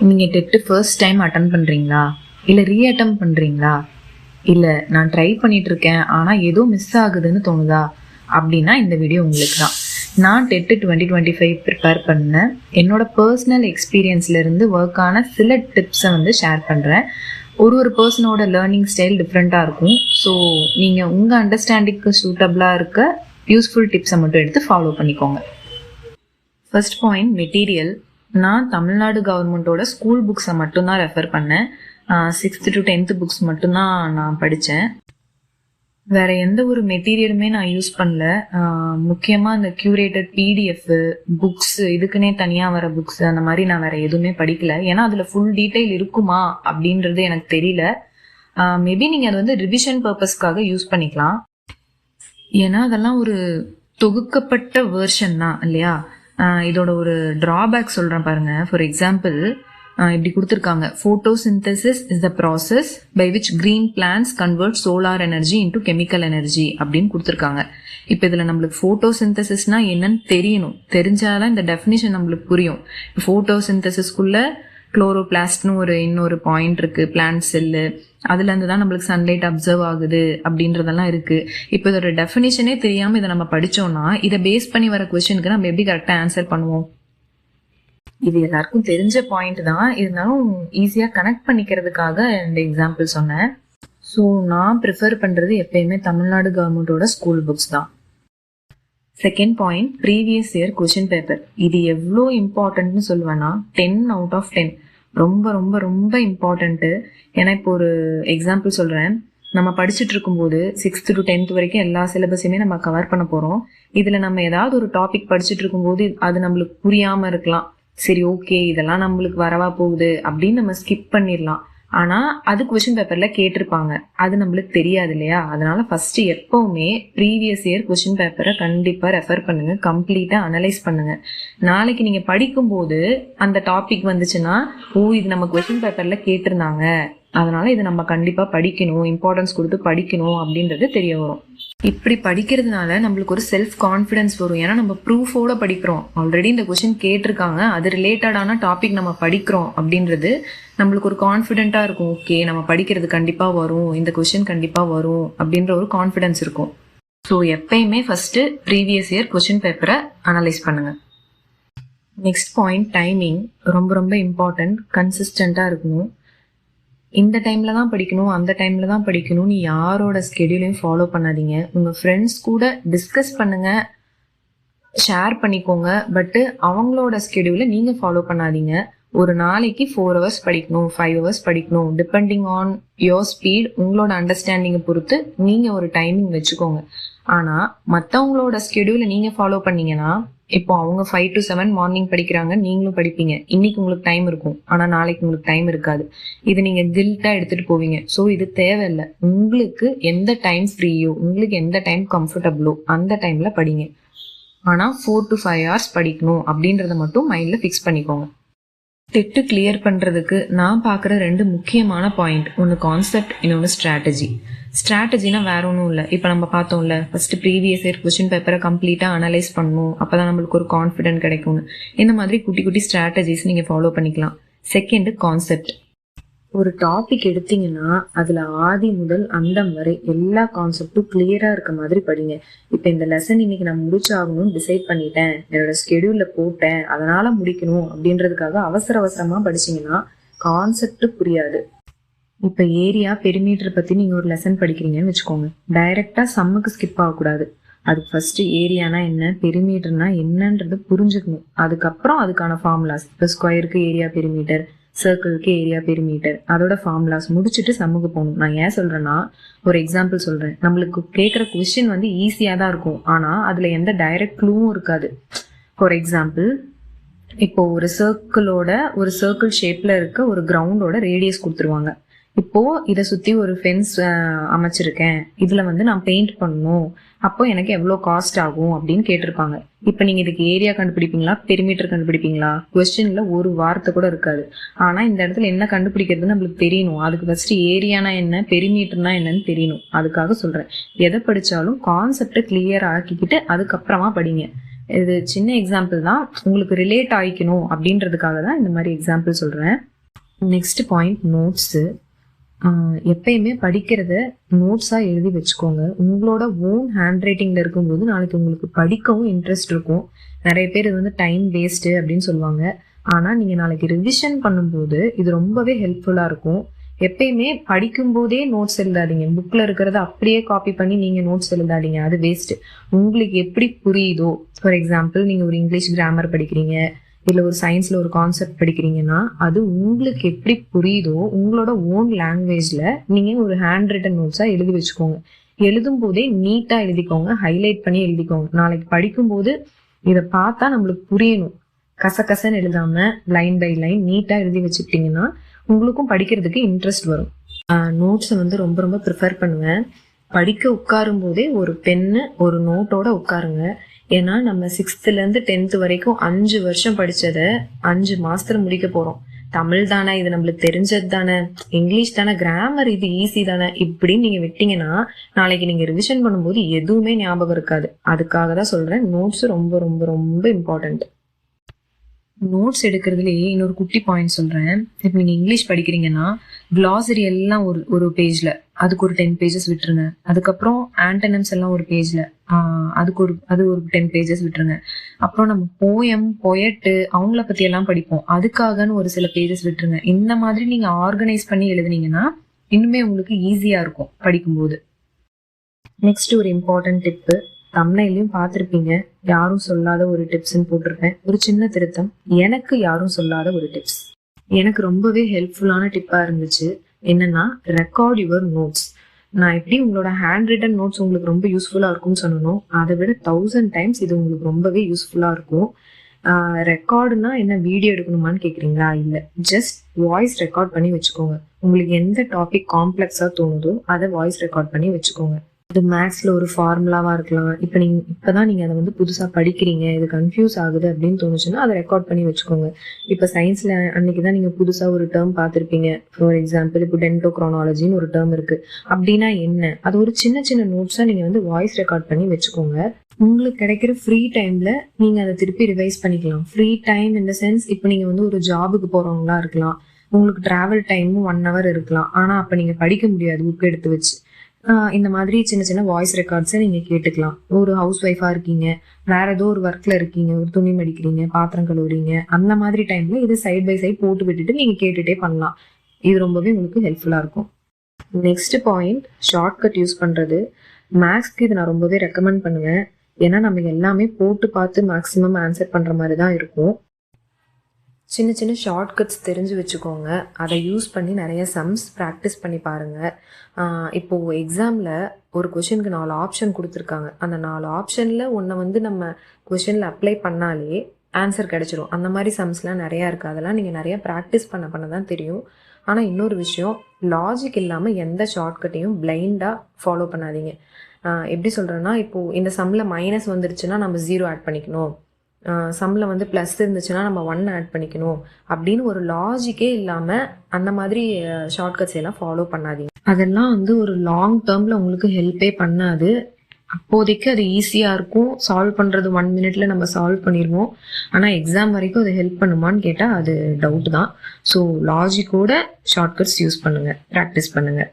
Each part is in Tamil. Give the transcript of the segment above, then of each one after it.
நீங்கள் டெட்டு ஃபர்ஸ்ட் டைம் அட்டன் பண்ணுறீங்களா, இல்லை ரீஅட்டம் பண்ணுறீங்களா, இல்லை நான் ட்ரை பண்ணிகிட்ருக்கேன் ஆனால் ஏதோ மிஸ் ஆகுதுன்னு தோணுதா அப்படின்னா இந்த வீடியோ உங்களுக்கு தான். நான் டெட்டு 2025 ப்ரிப்பேர் பண்ணேன். என்னோட பர்சனல் எக்ஸ்பீரியன்ஸ்லேருந்து ஒர்க்கான சில டிப்ஸை ஷேர் பண்ணுறேன். ஒரு பர்சனோட லேர்னிங் ஸ்டைல் டிஃப்ரெண்ட்டாக இருக்கும். ஸோ நீங்கள் உங்கள் அண்டர்ஸ்டாண்டிங்க்கு சூட்டபிளாக இருக்க யூஸ்ஃபுல் டிப்ஸை மட்டும் எடுத்து ஃபாலோ பண்ணிக்கோங்க. First point, material. நான் தமிழ்நாடு கவர்மெண்ட்டோட ஸ்கூல் புக்ஸை மட்டும்தான் ரெஃபர் பண்ணேன். 6th to 10th புக்ஸ் மட்டும்தான் நான் படித்தேன். வேறு எந்த ஒரு மெட்டீரியலுமே நான் யூஸ் பண்ணல. முக்கியமாக இந்த க்யூரேட்டட் பிடிஎஃப் புக்ஸ், இதுக்குன்னே தனியாக வர புக்ஸ், அந்த மாதிரி நான் வேறு எதுவுமே படிக்கல. ஏன்னா அதில் ஃபுல் டீட்டெயில் இருக்குமா அப்படின்றது எனக்கு தெரியல. மேபி நீங்கள் அது ரிவிஷன் பர்பஸ்க்காக யூஸ் பண்ணிக்கலாம். ஏன்னா அதெல்லாம் ஒரு தொகுக்கப்பட்ட வேர்ஷன் தான் இல்லையா. இதோட ஒரு ட்ராபேக் சொல்கிறேன் பாருங்க. ஃபார் எக்ஸாம்பிள் இப்படி கொடுத்துருக்காங்க, photosynthesis is the process by which green plants convert solar energy into chemical energy அப்படின்னு கொடுத்துருக்காங்க. இப்போ இதில் நம்மளுக்கு ஃபோட்டோசிந்தசிஸ்னா என்னன்னு தெரியணும். தெரிஞ்சாதான் இந்த டெஃபினிஷன் நம்மளுக்கு புரியும். ஃபோட்டோசிந்தசிஸ்குள்ள குளோரோபிளாஸ்ட்னு இன்னொரு பாயிண்ட் இருக்கு, பிளான்ட் செல்லு, அதுலேருந்து தான் நம்மளுக்கு சன்லைட் அப்சர்வ் ஆகுது அப்படின்றதெல்லாம் இருக்கு. இப்போ இதோட டெஃபினிஷனே தெரியாமல் இதை நம்ம படித்தோம்னா இதை பேஸ் பண்ணி வர கொஸ்டினுக்கு நம்ம எப்படி கரெக்டாக ஆன்சர் பண்ணுவோம்? இது எல்லாருக்கும் தெரிஞ்ச பாயிண்ட் தான், இருந்தாலும் ஈஸியாக கனெக்ட் பண்ணிக்கிறதுக்காக இந்த எக்ஸாம்பிள் சொன்னேன். ஸோ நான் ப்ரிஃபர் பண்ணுறது எப்பயுமே தமிழ்நாடு கவர்மெண்ட்டோட ஸ்கூல் புக்ஸ் தான். Second point, previous year question paper. இது எவ்வளோ இம்பார்ட்டன்ட்னு சொல்லுவேன்னா 10 out of 10. ரொம்ப ரொம்ப ரொம்ப இம்பார்ட்டண்ட்டு. ஏன்னா இப்போ ஒரு எக்ஸாம்பிள் சொல்கிறேன். நம்ம படிச்சுட்டு இருக்கும்போது 6th to 10th வரைக்கும் எல்லா சிலபஸையுமே நம்ம கவர் பண்ண போகிறோம். இதில் நம்ம ஏதாவது ஒரு டாபிக் படிச்சுட்டு இருக்கும்போது அது நம்மளுக்கு புரியாமல் இருக்கலாம். சரி, ஓகே, இதெல்லாம் நம்மளுக்கு வரவா போகுது அப்படின்னு நம்ம ஸ்கிப் பண்ணிடலாம். ஆனால் அது கொஷின் பேப்பரில் கேட்டிருப்பாங்க, அது நம்மளுக்கு தெரியாது இல்லையா. அதனால ஃபர்ஸ்ட் எப்பவுமே ப்ரீவியஸ் இயர் கொஷின் பேப்பரை கண்டிப்பாக ரெஃபர் பண்ணுங்க, கம்ப்ளீட்டாக அனலைஸ் பண்ணுங்க. நாளைக்கு நீங்கள் படிக்கும்போது அந்த டாபிக் வந்துச்சுன்னா, இது நம்ம கொஷின் பேப்பரில் கேட்டிருந்தாங்க, அதனால இதை நம்ம கண்டிப்பாக படிக்கணும், இம்பார்ட்டன்ஸ் கொடுத்து படிக்கணும் அப்படின்றது தெரிய வரும். இப்படி படிக்கிறதுனால நம்மளுக்கு ஒரு செல்ஃப் கான்ஃபிடன்ஸ் வரும். ஏன்னா நம்ம ப்ரூஃபோட படிக்கிறோம், ஆல்ரெடி இந்த கொஷின் கேட்டிருக்காங்க, அது ரிலேட்டடான டாபிக் நம்ம படிக்கிறோம் அப்படின்றது நம்மளுக்கு ஒரு கான்ஃபிடென்ட்டாக இருக்கும். ஓகே, நம்ம படிக்கிறது கண்டிப்பாக வரும், இந்த கொஷின் கண்டிப்பாக வரும் அப்படின்ற ஒரு கான்ஃபிடன்ஸ் இருக்கும். ஸோ எப்பயுமே ஃபஸ்ட்டு ப்ரீவியஸ் இயர் கொஷின் பேப்பரை அனலைஸ் பண்ணுங்க. Next point, timing. ரொம்ப ரொம்ப இம்பார்ட்டன்ட். கன்சிஸ்டண்ட்டாக இருக்கணும். இந்த டைமில் தான் படிக்கணும், அந்த டைமில் தான் படிக்கணும்னு யாரோட ஸ்கெடியூலையும் ஃபாலோ பண்ணாதீங்க. உங்கள் ஃப்ரெண்ட்ஸ் கூட டிஸ்கஸ் பண்ணுங்கள், ஷேர் பண்ணிக்கோங்க. பட்டு அவங்களோட ஸ்கெடியூலை நீங்கள் ஃபாலோ பண்ணாதீங்க. ஒரு நாளைக்கு 4 hours படிக்கணும், 5 hours படிக்கணும், டிபெண்டிங் ஆன் யோர் ஸ்பீட். உங்களோட அண்டர்ஸ்டாண்டிங்கை பொறுத்து நீங்கள் ஒரு டைமிங் வச்சுக்கோங்க. ஆனால் மற்றவங்களோட ஸ்கெடியூலை நீங்கள் ஃபாலோ பண்ணீங்கன்னா, இப்போ அவங்க 5 to 7 மார்னிங் படிக்கிறாங்க, நீங்களும் படிப்பீங்க. இன்னைக்கு உங்களுக்கு டைம் இருக்கும், ஆனால் நாளைக்கு உங்களுக்கு டைம் இருக்காது. இது நீங்கள் கில்ட்டாக எடுத்துகிட்டு போவீங்க. ஸோ இது தேவையில்லை. உங்களுக்கு எந்த டைம் ஃப்ரீயோ, உங்களுக்கு எந்த டைம் கம்ஃபர்டபுளோ அந்த டைமில் படிங்க. ஆனால் 4 to 5 hours படிக்கணும் அப்படின்றத மட்டும் மைண்டில் ஃபிக்ஸ் பண்ணிக்கோங்க. டெட்டு கிளியர் பண்ணுறதுக்கு நான் பார்க்குற 2 முக்கியமான பாயிண்ட், ஒன்று கான்செப்ட், இன்னொன்று ஸ்ட்ராட்டஜி. ஸ்ட்ராட்டஜினா வேற ஒன்றும் இல்லை. இப்போ நம்ம பார்த்தோம்ல, ஃபர்ஸ்ட் ப்ரீவியஸ் இயர் கொஸ்டின் பேப்பரை கம்ப்ளீட்டாக அனலைஸ் பண்ணணும், அப்போ தான் நம்மளுக்கு ஒரு கான்ஃபிடென்ட் கிடைக்கும்னு. இந்த மாதிரி குட்டி குட்டி ஸ்ட்ராட்டஜிஸ் நீங்கள் ஃபாலோ பண்ணிக்கலாம். Second, concept. ஒரு டாபிக் எடுத்தீங்கன்னா அதில் ஆதி முதல் அந்தம் வரை எல்லா கான்செப்டும் கிளியராக இருக்க மாதிரி படிங்க. இப்போ இந்த லெசன் இன்னைக்கு நான் முடிச்சாகணும்னு டிசைட் பண்ணிட்டேன், என்னோட ஸ்கெடியூலில் போட்டேன், அதனால முடிக்கணும் அப்படின்றதுக்காக அவசரமாக படிச்சிங்கன்னா கான்செப்ட் புரியாது. இப்போ ஏரியா பெரிமீட்டர் பற்றி நீங்கள் ஒரு லெசன் படிக்கிறீங்கன்னு வச்சுக்கோங்க. டைரெக்டாக சம்முக்கு ஸ்கிப் ஆகக்கூடாது. அதுக்கு ஃபர்ஸ்ட் ஏரியானா என்ன, பெரிமீட்டர்னா என்னன்றது புரிஞ்சுக்கணும். அதுக்கப்புறம் அதுக்கான ஃபார்முலாஸ், இப்போ ஸ்கொயருக்கு ஏரியா பெரிமீட்டர், சர்க்கிளுக்கு ஏரியா பெரிமீட்டர், அதோட ஃபார்முலாஸ் முடிச்சுட்டு சம்முக்கு போகணும். நான் ஏன் சொல்கிறேன்னா, ஒரு எக்ஸாம்பிள் சொல்கிறேன். நம்மளுக்கு கேட்குற கொஸ்டின் ஈஸியாக தான் இருக்கும், ஆனால் அதில் எந்த டைரக்ட் க்ளூவும் இருக்காது. ஃபார் எக்ஸாம்பிள், இப்போ ஒரு சர்க்கிள் ஷேப்பில் இருக்க ஒரு கிரவுண்டோட ரேடியஸ் கொடுத்துருவாங்க. இப்போ இதை சுற்றி ஒரு ஃபென்ஸ் அமைச்சிருக்கேன், இதில் நான் பெயிண்ட் பண்ணணும், அப்போ எனக்கு எவ்வளோ காஸ்ட் ஆகும் அப்படின்னு கேட்டிருப்பாங்க. இப்போ நீங்கள் இதுக்கு ஏரியா கண்டுபிடிப்பீங்களா, பெரிமீட்டர் கண்டுபிடிப்பீங்களா? கொஸ்டின்ல ஒரு வார்த்தை கூட இருக்காது. ஆனால் இந்த இடத்துல என்ன கண்டுபிடிக்கிறதுன்னு நம்மளுக்கு தெரியணும். அதுக்கு ஃபர்ஸ்ட் ஏரியானா என்ன, பெரிமீட்டர்னா என்னன்னு தெரியணும். அதுக்காக சொல்கிறேன், எதை படித்தாலும் கான்செப்டை கிளியர் ஆக்கிக்கிட்டு அதுக்கப்புறமா படிங்க. இது சின்ன எக்ஸாம்பிள் தான், உங்களுக்கு ரிலேட் ஆகிக்கணும் அப்படின்றதுக்காக தான் இந்த மாதிரி எக்ஸாம்பிள் சொல்கிறேன். Next point notes. எப்பயுமே படிக்கிறத நோட்ஸாக எழுதி வச்சுக்கோங்க. உங்களோட ஓன் ஹேண்ட் ரைட்டிங்கில் இருக்கும்போது நாளைக்கு உங்களுக்கு படிக்கவும் இன்ட்ரெஸ்ட் இருக்கும். நிறைய பேர் இது வந்து டைம் வேஸ்ட்டு அப்படின்னு சொல்லுவாங்க. ஆனால் நீங்கள் நாளைக்கு ரிவிஷன் பண்ணும்போது இது ரொம்பவே ஹெல்ப்ஃபுல்லாக இருக்கும். எப்பயுமே படிக்கும்போதே நோட்ஸ் எழுதாதீங்க. புக்கில் இருக்கிறத அப்படியே காப்பி பண்ணி நீங்கள் நோட்ஸ் எழுதாதீங்க, அது வேஸ்ட்டு. உங்களுக்கு எப்படி புரியுதோ, ஃபார் எக்ஸாம்பிள் நீங்கள் ஒரு இங்கிலீஷ் கிராமர் படிக்கிறீங்க, இல்லை ஒரு சயின்ஸில் ஒரு கான்செப்ட் படிக்கிறீங்கன்னா அது உங்களுக்கு எப்படி புரியுதோ உங்களோட ஓன் லாங்குவேஜில் நீங்கள் ஒரு ஹேண்ட் ரிட்டன் நோட்ஸாக எழுதி வச்சுக்கோங்க. எழுதும் போதே நீட்டாக எழுதிக்கோங்க, ஹைலைட் பண்ணி எழுதிக்கோங்க. நாளைக்கு படிக்கும்போது இதை பார்த்தா நம்மளுக்கு புரியணும். கசகசன்னு எழுதாம லைன் பை லைன் நீட்டாக எழுதி வச்சுக்கிட்டிங்கன்னா உங்களுக்கும் படிக்கிறதுக்கு இன்ட்ரெஸ்ட் வரும். நோட்ஸை வந்து ரொம்ப ரொம்ப ப்ரிஃபர் பண்ணுவேன். படிக்க உட்காரும் போதே ஒரு பென்னு ஒரு நோட்டோட உட்காருங்க. ஏன்னா நம்ம 6th-லேருந்து 10th வரைக்கும் 5 வருஷம் படிச்சதை 5 மாசத்துல முடிக்க போறோம். தமிழ் தானே, இது நம்மளுக்கு தெரிஞ்சது தானே, இங்கிலீஷ் தானே, கிராமர் இது ஈஸி தானே, இப்படின்னு நீங்க விட்டீங்கன்னா நாளைக்கு நீங்க ரிவிஷன் பண்ணும்போது எதுவுமே ஞாபகம் இருக்காது. அதுக்காக தான் சொல்றேன், நோட்ஸ் ரொம்ப ரொம்ப ரொம்ப இம்பார்ட்டன்ட். நோட்ஸ் எடுக்கிறதுலேயே இன்னொரு குட்டி பாயிண்ட் சொல்கிறேன். இப்போ நீங்கள் இங்கிலீஷ் படிக்கிறீங்கன்னா க்ளாசரி எல்லாம் ஒரு பேஜில் அதுக்கு ஒரு 10 பேஜஸ் விட்டுருங்க. அதுக்கப்புறம் ஆண்டனம்ஸ் எல்லாம் ஒரு பேஜில் அது ஒரு 10 பேஜஸ் விட்டுருங்க. அப்புறம் நம்ம பொயட்டு அவங்கள பற்றி எல்லாம் படிப்போம், அதுக்காகன்னு ஒரு சில பேஜஸ் விட்டுருங்க. இந்த மாதிரி நீங்கள் ஆர்கனைஸ் பண்ணி எழுதுனீங்கன்னா இன்னுமே உங்களுக்கு ஈஸியாக இருக்கும் படிக்கும்போது. நெக்ஸ்ட் ஒரு இம்பார்ட்டன்ட் டிப்பு, தம்ப்நெயிலையும் பார்த்துருப்பீங்க, யாரும் சொல்லாத ஒரு டிப்ஸ்ன்னு போட்டிருப்பேன். ஒரு சின்ன திருத்தம், எனக்கு யாரும் சொல்லாத ஒரு டிப்ஸ். எனக்கு ரொம்பவே ஹெல்ப்ஃபுல்லான டிப்பாக இருந்துச்சு. என்னன்னா, ரெக்கார்ட் யுவர் நோட்ஸ். நான் எப்படி உங்களோட ஹேண்ட் ரிட்டன் நோட்ஸ் உங்களுக்கு ரொம்ப யூஸ்ஃபுல்லாக இருக்கும்னு சொன்னனோ அதை விட 1000 டைம்ஸ் இது உங்களுக்கு ரொம்பவே யூஸ்ஃபுல்லாக இருக்கும். ரெக்கார்டுனா என்ன, வீடியோ எடுக்கணுமான்னு கேட்குறீங்களா? இல்லை, ஜஸ்ட் வாய்ஸ் ரெக்கார்ட் பண்ணி வச்சுக்கோங்க. உங்களுக்கு எந்த டாபிக் காம்ப்ளெக்ஸாக தோணுதோ அதை வாய்ஸ் ரெக்கார்ட் பண்ணி வச்சுக்கோங்க. இது மேக்ஸில் ஒரு ஃபார்முலாவாக இருக்கலாம். இப்போதான் நீங்கள் அதை வந்து புதுசாக படிக்கிறீங்க, இது கன்ஃபியூஸ் ஆகுது அப்படின்னு தோணுச்சுன்னா அதை ரெக்கார்ட் பண்ணி வச்சுக்கோங்க. இப்போ சயின்ஸில் அன்னைக்கு தான் நீங்கள் புதுசாக ஒரு டேர்ம் பார்த்துருப்பீங்க. ஃபார் எக்ஸாம்பிள் இப்போ டென்டோக்ரோனாலஜின்னு ஒரு டேர்ம் இருக்குது. அப்படின்னா என்ன, அது ஒரு சின்ன சின்ன நோட்ஸாக நீங்கள் வந்து வாய்ஸ் ரெக்கார்ட் பண்ணி வச்சுக்கோங்க. உங்களுக்கு கிடைக்கிற ஃப்ரீ டைமில் நீங்கள் அதை திருப்பி ரிவைஸ் பண்ணிக்கலாம். ஃப்ரீ டைம் இந்த சென்ஸ், இப்போ நீங்கள் வந்து ஒரு ஜாபுக்கு போகிறவங்களா இருக்கலாம், உங்களுக்கு ட்ராவல் டைமும் 1 hour இருக்கலாம். ஆனால் அப்போ நீங்கள் படிக்க முடியாது புக் எடுத்து வச்சு. இந்த மாதிரி சின்ன சின்ன வாய்ஸ் ரெக்கார்ட்ஸை நீங்கள் கேட்டுக்கலாம். ஒரு ஹவுஸ் ஒய்ஃபாக இருக்கீங்க, வேற ஏதோ ஒரு ஒர்க்கில் இருக்கீங்க, ஒரு துணி மடிக்கிறீங்க, பாத்திரம் கழுவுறீங்க, அந்த மாதிரி டைமில் இது சைட் பை சைட் போட்டு விட்டுட்டு நீங்கள் கேட்டுகிட்டே பண்ணலாம். இது ரொம்பவே உங்களுக்கு ஹெல்ப்ஃபுல்லாக இருக்கும். நெக்ஸ்ட் பாயிண்ட், ஷார்ட்கட் யூஸ் பண்ணுறது. மேக்ஸ்க்கு இது நான் ரொம்பவே ரெக்கமெண்ட் பண்ணுவேன். ஏன்னா நம்ம எல்லாமே போட்டு பார்த்து மேக்ஸிமம் ஆன்சர் பண்ணுற மாதிரி தான் இருக்கும். சின்ன சின்ன ஷார்ட்கட்ஸ் தெரிஞ்சு வச்சுக்கோங்க. அதை யூஸ் பண்ணி நிறைய சம்ஸ் ப்ராக்டிஸ் பண்ணி பாருங்கள். இப்போது எக்ஸாமில் ஒரு கொஷினுக்கு 4 ஆப்ஷன் கொடுத்துருக்காங்க. அந்த 4 ஆப்ஷனில் ஒன்றை வந்து நம்ம கொஷினில் அப்ளை பண்ணாலே ஆன்சர் கிடைச்சிடும். அந்த மாதிரி சம்ஸ்லாம் நிறையா இருக்குது. அதெல்லாம் நீங்கள் நிறையா ப்ராக்டிஸ் பண்ண தான் தெரியும். ஆனால் இன்னொரு விஷயம், லாஜிக் இல்லாமல் எந்த ஷார்ட்கட்டையும் பிளைண்டாக ஃபாலோ பண்ணாதீங்க. எப்படி சொல்கிறேன்னா, இப்போது இந்த சம்மில் மைனஸ் வந்துருச்சுன்னா நம்ம 0 ஆட் பண்ணிக்கணும், சம்மில் வந்து ப்ளஸ் இருந்துச்சுன்னா நம்ம 1 ஆட் பண்ணிக்கணும் அப்படின்னு ஒரு லாஜிக்கே இல்லாமல் அந்த மாதிரி ஷார்ட்கட்ஸ் எல்லாம் ஃபாலோ பண்ணாதீங்க. அதெல்லாம் வந்து ஒரு லாங் டேர்மில் உங்களுக்கு ஹெல்ப்பே பண்ணாது. அப்போதைக்கு அது ஈஸியாக இருக்கும், சால்வ் பண்ணுறது 1 minute நம்ம சால்வ் பண்ணிடுவோம். ஆனால் எக்ஸாம் வரைக்கும் அது ஹெல்ப் பண்ணுமான்னு கேட்டால் அது டவுட் தான். ஸோ லாஜிக்கோட ஷார்ட்கட்ஸ் யூஸ் பண்ணுங்கள், ப்ராக்டிஸ் பண்ணுங்கள்.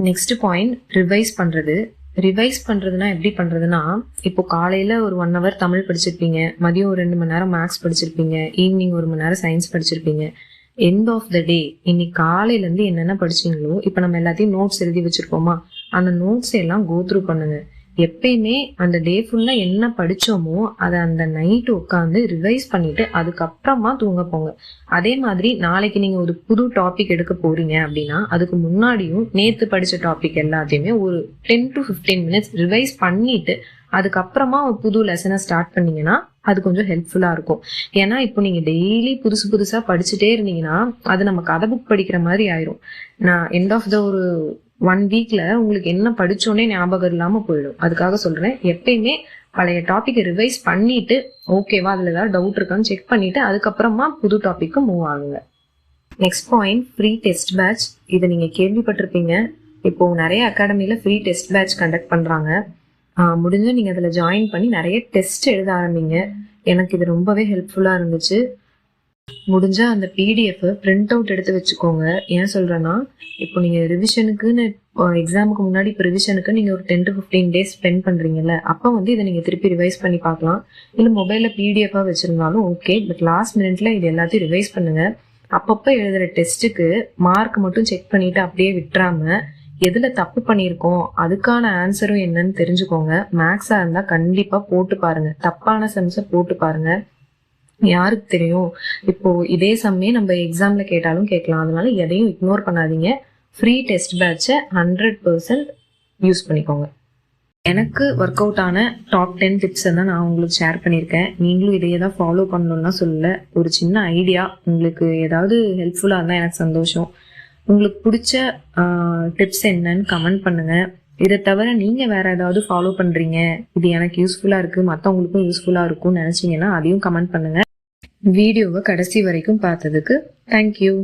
நெக்ஸ்ட் பாயிண்ட், ரிவைஸ் பண்ணுறது. ரிவைஸ் பண்ணுறதுனா எப்படி பண்ணுறதுனா, இப்போ காலையில் ஒரு 1 hour தமிழ் படிச்சிருப்பீங்க, மதியம் ஒரு 2 மணி நேரம் மேக்ஸ் படிச்சிருப்பீங்க, ஈவினிங் 1 மணி நேரம் சயின்ஸ் படிச்சிருப்பீங்க. எண்ட் ஆஃப் த டே இன்னைக்கு காலையிலேருந்து என்னென்ன படிச்சிங்களோ, இப்போ நம்ம எல்லாத்தையும் நோட்ஸ் எழுதி வச்சுருப்போமா, அந்த நோட்ஸ் எல்லாம் கோ த்ரூ பண்ணுங்க. எப்பயுமே அந்த டே ஃபுல்லாக என்ன படித்தோமோ அதை அந்த நைட்டு உட்காந்து ரிவைஸ் பண்ணிட்டு அதுக்கப்புறமா தூங்க போங்க. அதே மாதிரி நாளைக்கு நீங்கள் ஒரு புது டாபிக் எடுக்க போறீங்க அப்படின்னா அதுக்கு முன்னாடியும் நேற்று படித்த டாபிக் எல்லாத்தையுமே ஒரு 10 to 15 minutes ரிவைஸ் பண்ணிட்டு அதுக்கப்புறமா ஒரு புது லெசனை ஸ்டார்ட் பண்ணீங்கன்னா அது கொஞ்சம் ஹெல்ப்ஃபுல்லாக இருக்கும். ஏன்னா இப்போ நீங்கள் டெய்லி புதுசாக படிச்சுட்டே இருந்தீங்கன்னா அது நம்ம கதை புக் படிக்கிற மாதிரி ஆயிரும். நான் எண்ட் ஆஃப் த ஒரு 1 weekல உங்களுக்கு என்ன படிச்சோன்னே ஞாபகம் இல்லாமல் போயிடும். அதுக்காக சொல்கிறேன், எப்பயுமே பழைய டாபிக் ரிவைஸ் பண்ணிட்டு ஓகேவா அதில் ஏதாவது டவுட் இருக்கான்னு செக் பண்ணிட்டு அதுக்கப்புறமா புது டாபிக்கு மூவ் ஆகுங்க. Next point, free test patch. இதை நீங்கள் கேள்விப்பட்டிருப்பீங்க. இப்போ நிறைய அகாடமியில் ஃப்ரீ டெஸ்ட் பேட்ச் கண்டக்ட் பண்ணுறாங்க. முடிஞ்ச நீங்கள் அதில் ஜாயின் பண்ணி நிறைய டெஸ்ட் எழுத ஆரம்பிங்க. எனக்கு இது ரொம்பவே ஹெல்ப்ஃபுல்லாக இருந்துச்சு. முடிஞ்சா அந்த பிடிஎஃப் பிரிண்ட் அவுட் எடுத்து வச்சுக்கோங்க. ஏன் சொல்றேன்னா, இப்போ நீங்க ரிவிஷனுக்குன்னு எக்ஸாமுக்கு முன்னாடி இப்போ ரிவிஷனுக்கு நீங்க ஒரு 10 to 15 டேஸ் ஸ்பெண்ட் பண்றீங்கல்ல, அப்போ வந்து இதை நீங்க திருப்பி ரிவைஸ் பண்ணி பார்க்கலாம். இல்ல மொபைல்ல பிடிஎஃபா வச்சிருந்தாலும் ஓகே. பட் லாஸ்ட் மினிட்ல இது எல்லாத்தையும் ரிவைஸ் பண்ணுங்க. அப்பப்போ எழுதுற டெஸ்ட்டுக்கு மார்க் மட்டும் செக் பண்ணிட்டு அப்படியே விட்டுறாம எதுல தப்பு பண்ணியிருக்கோம் அதுக்கான ஆன்சரும் என்னன்னு தெரிஞ்சுக்கோங்க. மேக்ஸா இருந்தா கண்டிப்பா போட்டு பாருங்க, தப்பான செம்ஸை போட்டு பாருங்க. யாருக்கு தெரியும், இப்போ இதே சம்மே நம்ம எக்ஸாம்ல கேட்டாலும் கேட்கலாம். அதனால எதையும் இக்னோர் பண்ணாதீங்க. ஃப்ரீ டெஸ்ட் பேட்சை 100% யூஸ் பண்ணிக்கோங்க. எனக்கு ஒர்க் அவுட் ஆன டாப் 10 டிப்ஸை தான் நான் உங்களுக்கு ஷேர் பண்ணியிருக்கேன். நீங்களும் இதையே தான் ஃபாலோ பண்ணணும்னா சொல்லல, ஒரு சின்ன ஐடியா. உங்களுக்கு ஏதாவது ஹெல்ப்ஃபுல்லாக இருந்தால் எனக்கு சந்தோஷம். உங்களுக்கு பிடிச்ச டிப்ஸ் என்னன்னு கமெண்ட் பண்ணுங்க. இதை தவிர நீங்கள் வேற ஏதாவது ஃபாலோ பண்ணுறீங்க, இது எனக்கு யூஸ்ஃபுல்லாக இருக்குது, மற்றவங்களுக்கும் யூஸ்ஃபுல்லாக இருக்கும்னு நினச்சிங்கன்னா அதையும் கமெண்ட் பண்ணுங்க. வீடியோவை கடைசி வரைக்கும் பார்த்ததுக்கு தேங்க்யூ.